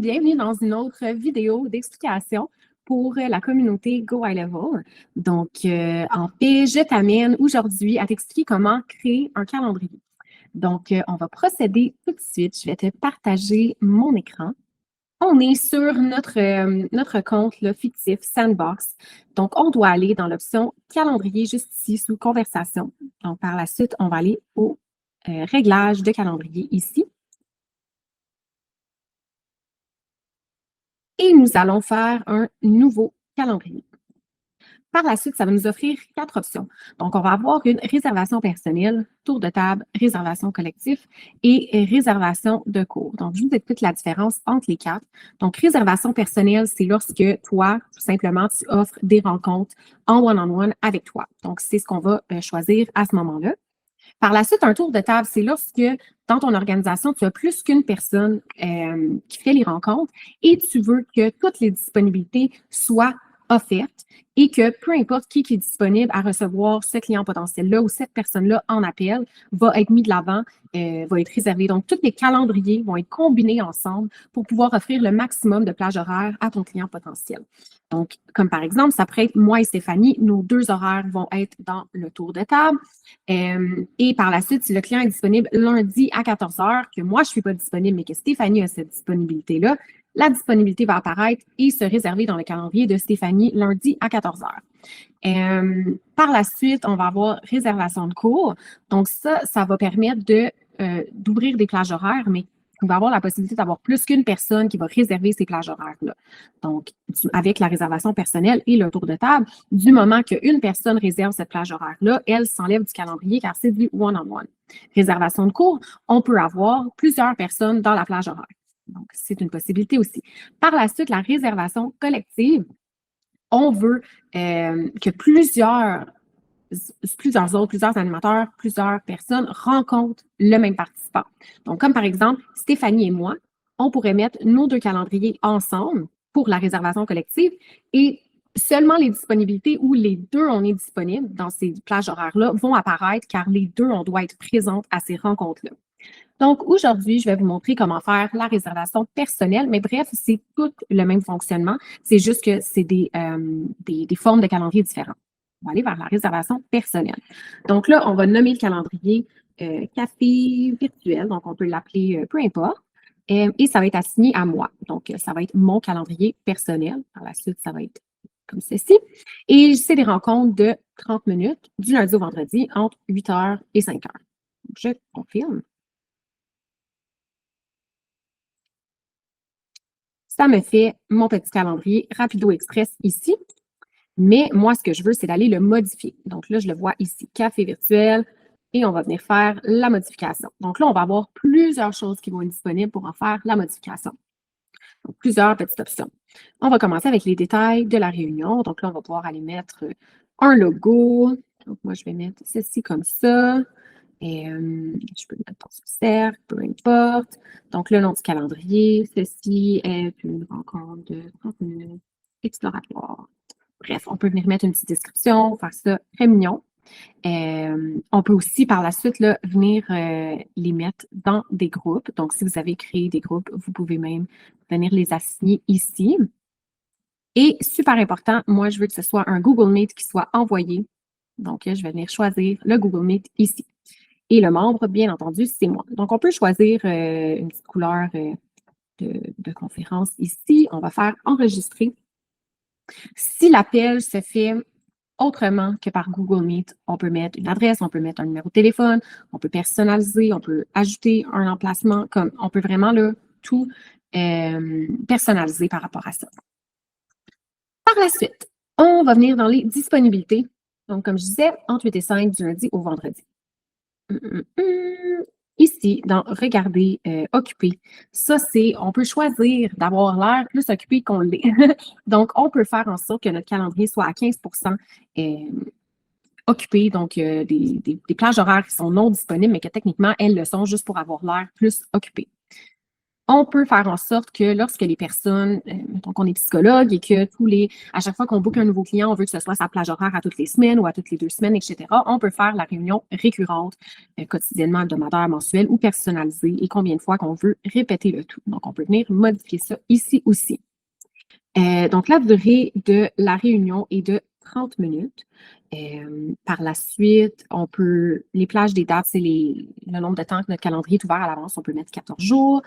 bienvenue dans une autre vidéo d'explication pour la communauté Go High Level. Donc, en fait, je t'amène aujourd'hui à t'expliquer comment créer un calendrier. Donc, on va procéder tout de suite. Je vais te partager mon écran. On est sur notre compte là, fictif Sandbox. Donc, on doit aller dans l'option calendrier juste ici sous conversation. Donc, par la suite, on va aller au réglage de calendrier ici. Et nous allons faire un nouveau calendrier. Par la suite, ça va nous offrir 4 options. Donc, on va avoir une réservation personnelle, tour de table, réservation collective et réservation de cours. Donc, je vous explique la différence entre les 4. Donc, réservation personnelle, c'est lorsque toi, tout simplement, tu offres des rencontres en one-on-one avec toi. Donc, c'est ce qu'on va choisir à ce moment-là. Par la suite, un tour de table, c'est lorsque dans ton organisation, tu as plus qu'une personne qui fait les rencontres et tu veux que toutes les disponibilités soient offertes et que peu importe qui est disponible à recevoir ce client potentiel-là ou cette personne-là en appel va être mis de l'avant, va être réservé. Donc, tous les calendriers vont être combinés ensemble pour pouvoir offrir le maximum de plages horaires à ton client potentiel. Donc, comme par exemple, ça pourrait être moi et Stéphanie, nos 2 horaires vont être dans le tour de table. Et par la suite, si le client est disponible lundi à 14 heures, que moi, je ne suis pas disponible, mais que Stéphanie a cette disponibilité-là, la disponibilité va apparaître et se réserver dans le calendrier de Stéphanie lundi à 14 heures. Par la suite, on va avoir réservation de cours. Donc, ça va permettre d'ouvrir des plages horaires, mais on va avoir la possibilité d'avoir plus qu'une personne qui va réserver ces plages horaires-là. Donc, avec la réservation personnelle et le tour de table, du moment qu'une personne réserve cette plage horaire-là, elle s'enlève du calendrier car c'est du one-on-one. Réservation de cours, on peut avoir plusieurs personnes dans la plage horaire. Donc, c'est une possibilité aussi. Par la suite, la réservation collective, on veut que plusieurs animateurs, plusieurs personnes rencontrent le même participant. Donc, comme par exemple, Stéphanie et moi, on pourrait mettre nos 2 calendriers ensemble pour la réservation collective et seulement les disponibilités où les 2 on est disponibles dans ces plages horaires-là vont apparaître car les 2 on doit être présentes à ces rencontres-là. Donc, aujourd'hui, je vais vous montrer comment faire la réservation personnelle, mais bref, c'est tout le même fonctionnement. C'est juste que c'est des formes de calendrier différentes. On va aller vers la réservation personnelle. Donc là, on va nommer le calendrier café virtuel, donc on peut l'appeler peu importe, et ça va être assigné à moi. Donc, ça va être mon calendrier personnel. Par la suite, ça va être comme ceci. Et c'est des rencontres de 30 minutes du lundi au vendredi entre 8 heures et 5 heures. Donc, je confirme. Ça me fait mon petit calendrier Rapido Express ici. Mais moi, ce que je veux, c'est d'aller le modifier. Donc là, je le vois ici, café virtuel, et on va venir faire la modification. Donc là, on va avoir plusieurs choses qui vont être disponibles pour en faire la modification. Donc, plusieurs petites options. On va commencer avec les détails de la réunion. Donc là, on va pouvoir aller mettre un logo. Donc moi, je vais mettre ceci comme ça. Et je peux le mettre dans ce cercle, peu importe. Donc, le nom du calendrier, ceci est une rencontre de 30 minutes exploratoire. Bref, on peut venir mettre une petite description, faire ça très mignon. On peut aussi par la suite là, venir les mettre dans des groupes. Donc, si vous avez créé des groupes, vous pouvez même venir les assigner ici. Et super important, moi, je veux que ce soit un Google Meet qui soit envoyé. Donc, je vais venir choisir le Google Meet ici. Et le membre, bien entendu, c'est moi. Donc, on peut choisir une petite couleur de conférence ici. On va faire enregistrer. Si l'appel se fait autrement que par Google Meet, on peut mettre une adresse, on peut mettre un numéro de téléphone, on peut personnaliser, on peut ajouter un emplacement, comme on peut vraiment là, tout personnaliser par rapport à ça. Par la suite, on va venir dans les disponibilités. Donc, comme je disais, entre 8 et 5 du lundi au vendredi. Ici, dans Regarder, occupé, ça, c'est, on peut choisir d'avoir l'air plus occupé qu'on l'est. Donc, on peut faire en sorte que notre calendrier soit à 15 occupé, donc des plages horaires qui sont non disponibles, mais que techniquement, elles le sont juste pour avoir l'air plus occupé. On peut faire en sorte que lorsque les personnes, mettons qu'on est psychologue et que à chaque fois qu'on book un nouveau client, on veut que ce soit sa plage horaire à toutes les semaines ou à toutes les 2 semaines, etc. On peut faire la réunion récurrente, quotidiennement, hebdomadaire, mensuelle ou personnalisée et combien de fois qu'on veut répéter le tout. Donc, on peut venir modifier ça ici aussi. Donc, la durée de la réunion est de 30 minutes. Par la suite, les plages des dates, c'est le nombre de temps que notre calendrier est ouvert à l'avance. On peut mettre 14 jours.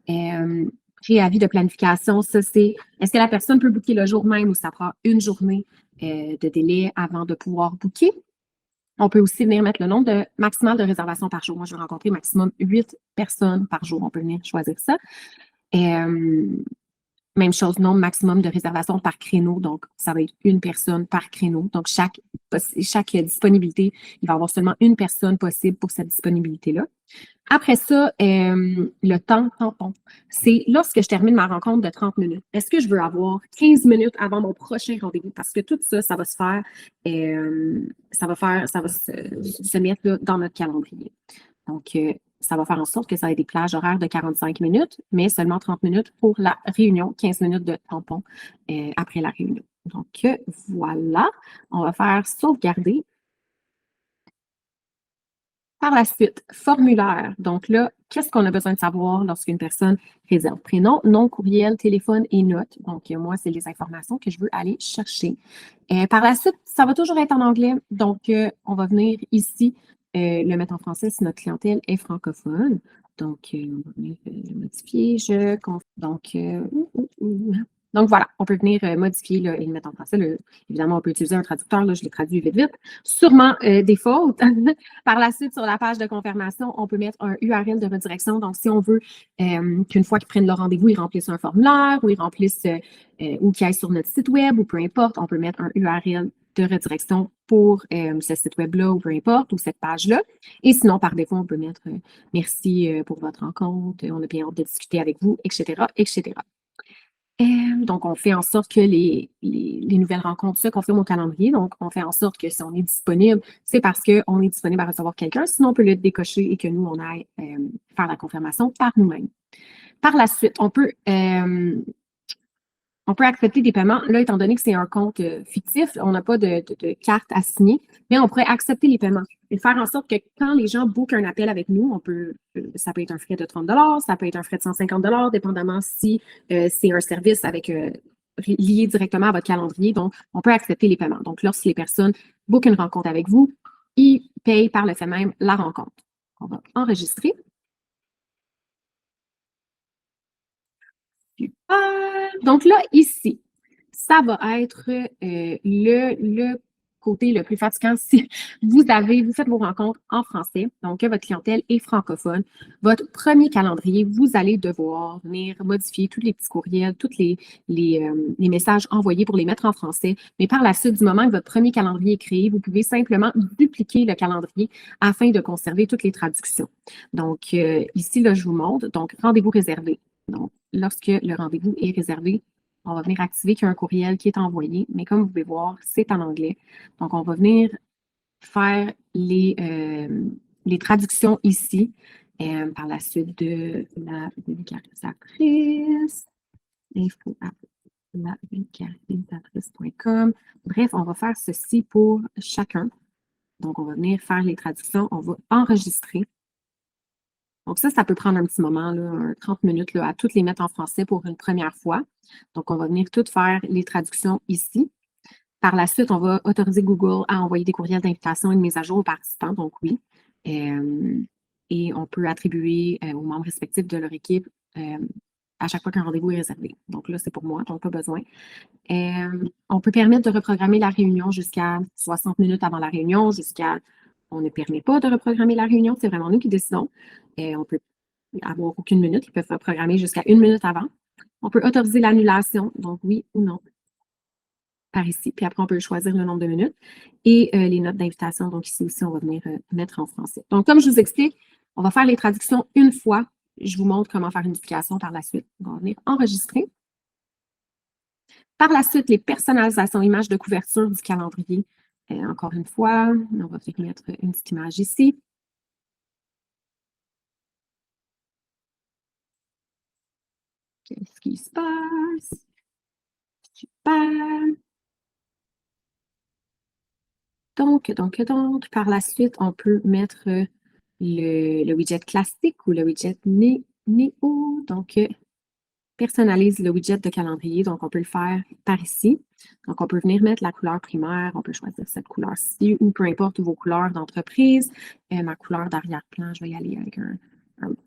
Préavis de planification, ça, c'est est-ce que la personne peut booker le jour même ou ça prend une journée de délai avant de pouvoir booker? On peut aussi venir mettre le nombre maximal de réservations par jour. Moi, je vais rencontrer maximum 8 personnes par jour. On peut venir choisir ça. Même chose, nombre maximum de réservations par créneau. Donc, ça va être une personne par créneau. Donc, chaque disponibilité, il va y avoir seulement une personne possible pour cette disponibilité-là. Après ça, le temps tampon. C'est lorsque je termine ma rencontre de 30 minutes. Est-ce que je veux avoir 15 minutes avant mon prochain rendez-vous? Parce que tout ça, ça va se faire, ça va se mettre là, dans notre calendrier. Donc, ça va faire en sorte que ça ait des plages horaires de 45 minutes, mais seulement 30 minutes pour la réunion, 15 minutes de tampon après la réunion. Donc, voilà, on va faire sauvegarder. Par la suite, formulaire. Donc là, qu'est-ce qu'on a besoin de savoir lorsqu'une personne réserve? Prénom, nom, courriel, téléphone et notes. Donc, moi, c'est les informations que je veux aller chercher. Par la suite, ça va toujours être en anglais. Donc, on va venir ici le mettre en français si notre clientèle est francophone. Donc, on va venir le modifier. Donc, voilà, on peut venir modifier là, et le mettre en français. Évidemment, on peut utiliser un traducteur. Là, je l'ai traduit vite, vite. Sûrement des fautes. Par la suite, sur la page de confirmation, on peut mettre un URL de redirection. Donc, si on veut qu'une fois qu'ils prennent leur rendez-vous, ils remplissent un formulaire ou ils remplissent ou qu'ils aillent sur notre site web ou peu importe, on peut mettre un URL de redirection pour ce site web-là ou peu importe, ou cette page-là. Et sinon, par défaut, on peut mettre merci pour votre rencontre, on a bien hâte de discuter avec vous, etc., etc. Donc, on fait en sorte que les nouvelles rencontres se confirment au calendrier. Donc, on fait en sorte que si on est disponible, c'est parce qu'on est disponible à recevoir quelqu'un. Sinon, on peut le décocher et que nous, on aille faire la confirmation par nous-mêmes. Par la suite, on peut accepter des paiements. Là, étant donné que c'est un compte fictif, on n'a pas de carte à signer, mais on pourrait accepter les paiements et faire en sorte que quand les gens bookent un appel avec nous, ça peut être un frais de 30 ça peut être un frais de 150 dépendamment si c'est un service lié directement à votre calendrier. Donc, on peut accepter les paiements. Donc, lorsque les personnes bookent une rencontre avec vous, ils payent par le fait même la rencontre. On va enregistrer. Super. Donc là, ici, ça va être le côté le plus fatigant si vous faites vos rencontres en français, donc que votre clientèle est francophone. Votre premier calendrier, vous allez devoir venir modifier tous les petits courriels, tous les messages envoyés pour les mettre en français. Mais par la suite, du moment que votre premier calendrier est créé, vous pouvez simplement dupliquer le calendrier afin de conserver toutes les traductions. Donc, ici, là, je vous montre. Donc, rendez-vous réservé. Donc, lorsque le rendez-vous est réservé, on va venir activer qu'il y a un courriel qui est envoyé, mais comme vous pouvez voir, c'est en anglais. Donc, on va venir faire les traductions ici par la suite de la vulgarisatrice. Info à la vulgarisatrice.com. Bref, on va faire ceci pour chacun. Donc, on va venir faire les traductions. On va enregistrer. Donc, ça peut prendre un petit moment, là, 30 minutes, là, à toutes les mettre en français pour une première fois. Donc, on va venir toutes faire les traductions ici. Par la suite, on va autoriser Google à envoyer des courriels d'invitation et de mise à jour aux participants. Donc, oui. Et on peut attribuer aux membres respectifs de leur équipe à chaque fois qu'un rendez-vous est réservé. Donc, là, c'est pour moi, donc pas besoin. On peut permettre de reprogrammer la réunion jusqu'à 60 minutes avant la réunion, on ne permet pas de reprogrammer la réunion, c'est vraiment nous qui décidons. On peut avoir aucune minute, ils peuvent reprogrammer jusqu'à 1 minute avant. On peut autoriser l'annulation, donc oui ou non, par ici. Puis après, on peut choisir le nombre de minutes. Et les notes d'invitation, donc ici aussi, on va venir mettre en français. Donc, comme je vous explique, on va faire les traductions une fois. Je vous montre comment faire une duplication par la suite. On va venir enregistrer. Par la suite, les personnalisations images de couverture du calendrier. Encore une fois, on va venir mettre une petite image ici. Qu'est-ce qui se passe? Super. Donc, par la suite, on peut mettre le widget classique ou le widget Néo. Donc, personnalise le widget de calendrier. Donc, on peut le faire par ici. Donc, on peut venir mettre la couleur primaire. On peut choisir cette couleur-ci ou peu importe vos couleurs d'entreprise. Ma couleur d'arrière-plan, je vais y aller avec un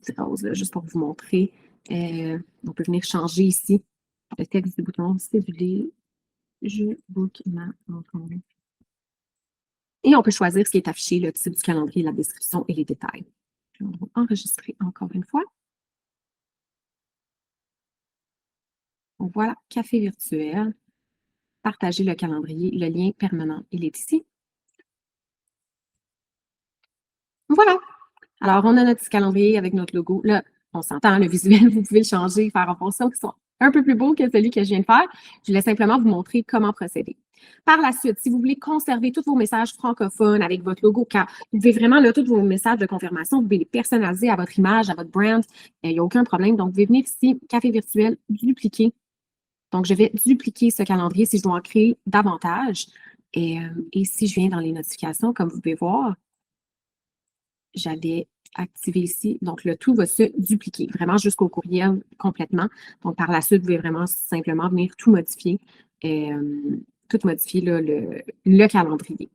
petit rose, là, juste pour vous montrer. On peut venir changer ici le texte du bouton cédulé. Je book ma rencontre. Et on peut choisir ce qui est affiché, le type du calendrier, la description et les détails. Puis on va enregistrer encore une fois. Donc voilà, café virtuel, partager le calendrier, le lien permanent, il est ici. Voilà. Alors, on a notre petit calendrier avec notre logo. Là, on s'entend, le visuel, vous pouvez le changer, faire en fonction qui sont un peu plus beaux que celui que je viens de faire. Je voulais simplement vous montrer comment procéder. Par la suite, si vous voulez conserver tous vos messages francophones avec votre logo, car vous pouvez vraiment, là, tous vos messages de confirmation, vous pouvez les personnaliser à votre image, à votre brand. Il n'y a aucun problème. Donc, vous pouvez venir ici, café virtuel, dupliquer. Donc, je vais dupliquer ce calendrier si je dois en créer davantage. Et si je viens dans les notifications, comme vous pouvez voir, j'avais activé ici. Donc, le tout va se dupliquer, vraiment jusqu'au courriel complètement. Donc, par la suite, vous pouvez vraiment simplement venir tout modifier là, le calendrier.